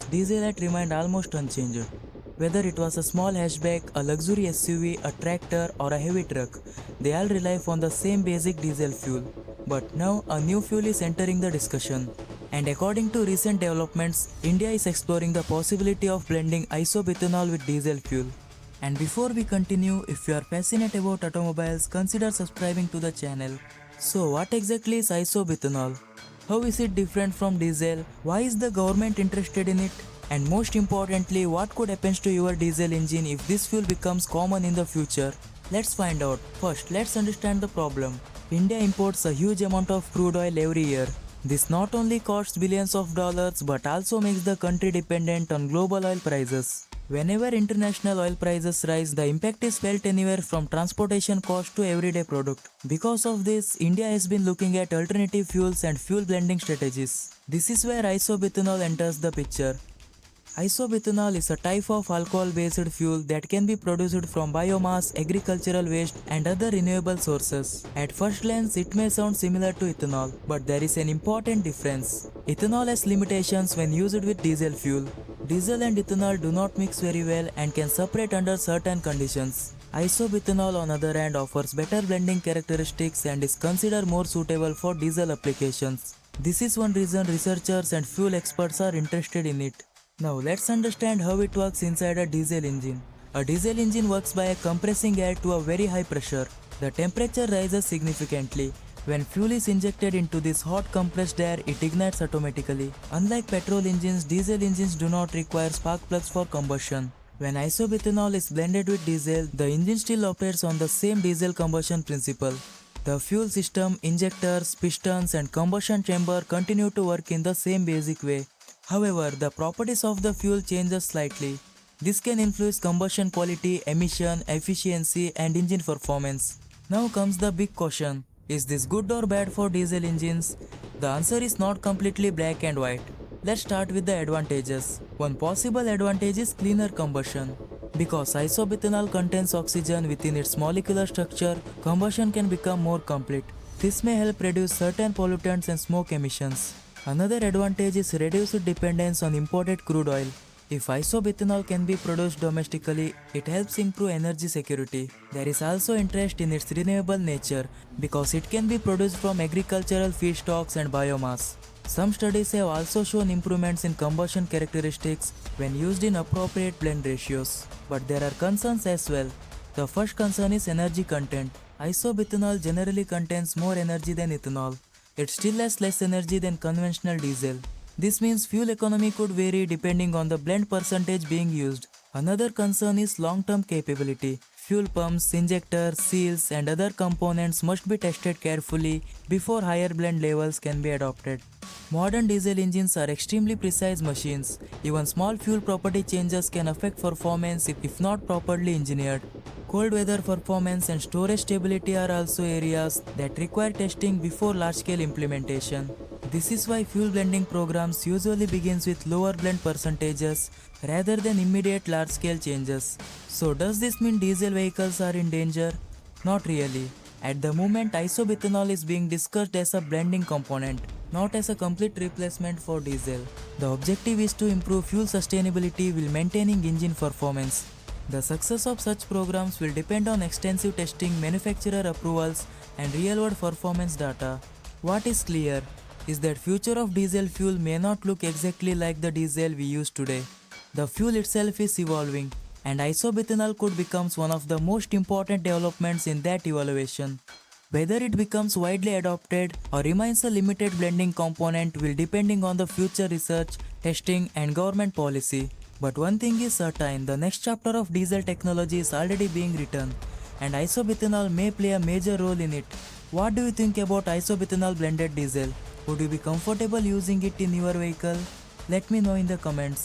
diesel had remained almost unchanged. Whether it was a small hatchback, a luxury SUV, a tractor, or a heavy truck, they all rely on the same basic diesel fuel. But now a new fuel is entering the discussion. And according to recent developments, India is exploring the possibility of blending isobutanol with diesel fuel. And before we continue, if you are passionate about automobiles, consider subscribing to the channel. So what exactly is isobutanol? How is it different from diesel? Why is the government interested in it? And most importantly, what could happen to your diesel engine if this fuel becomes common in the future? Let's find out. First, let's understand the problem. India imports a huge amount of crude oil every year. This not only costs billions of dollars but also makes the country dependent on global oil prices. Whenever international oil prices rise, the impact is felt anywhere from transportation cost to everyday product. Because of this, India has been looking at alternative fuels and fuel blending strategies. This is where isobutanol enters the picture. Isobutanol is a type of alcohol-based fuel that can be produced from biomass, agricultural waste, and other renewable sources. At first glance, it may sound similar to ethanol, but there is an important difference. Ethanol has limitations when used with diesel fuel. Diesel and ethanol do not mix very well and can separate under certain conditions. Isobutanol on the other hand offers better blending characteristics and is considered more suitable for diesel applications. This is one reason researchers and fuel experts are interested in it. Now let's understand how it works inside a diesel engine. A diesel engine works by compressing air to a very high pressure. The temperature rises significantly. When fuel is injected into this hot compressed air, it ignites automatically. Unlike petrol engines, diesel engines do not require spark plugs for combustion. When isobutanol is blended with diesel, the engine still operates on the same diesel combustion principle. The fuel system, injectors, pistons and combustion chamber continue to work in the same basic way. However, the properties of the fuel changes slightly. This can influence combustion quality, emission, efficiency and engine performance. Now comes the big question. Is this good or bad for diesel engines? The answer is not completely black and white. Let's start with the advantages. One possible advantage is cleaner combustion. Because isobutanol contains oxygen within its molecular structure, combustion can become more complete. This may help reduce certain pollutants and smoke emissions. Another advantage is reduced dependence on imported crude oil. If isobutanol can be produced domestically, it helps improve energy security. There is also interest in its renewable nature because it can be produced from agricultural feedstocks and biomass. Some studies have also shown improvements in combustion characteristics when used in appropriate blend ratios. But there are concerns as well. The first concern is energy content. Isobutanol generally contains more energy than ethanol. It still has less energy than conventional diesel. This means fuel economy could vary depending on the blend percentage being used. Another concern is long-term capability. Fuel pumps, injectors, seals and other components must be tested carefully before higher blend levels can be adopted. Modern diesel engines are extremely precise machines. Even small fuel property changes can affect performance if not properly engineered. Cold weather performance and storage stability are also areas that require testing before large-scale implementation. This is why fuel blending programs usually begins with lower blend percentages rather than immediate large-scale changes. So does this mean diesel vehicles are in danger? Not really. At the moment, isobutanol is being discussed as a blending component, not as a complete replacement for diesel. The objective is to improve fuel sustainability while maintaining engine performance. The success of such programs will depend on extensive testing, manufacturer approvals, and real-world performance data. What is clear is that future of diesel fuel may not look exactly like the diesel we use today. The fuel itself is evolving, and isobutanol could become one of the most important developments in that evaluation. Whether it becomes widely adopted or remains a limited blending component will depending on the future research, testing and government policy. But one thing is certain, the next chapter of diesel technology is already being written, and isobutanol may play a major role in it. What do you think about isobutanol blended diesel? Would you be comfortable using it in your vehicle? Let me know in the comments.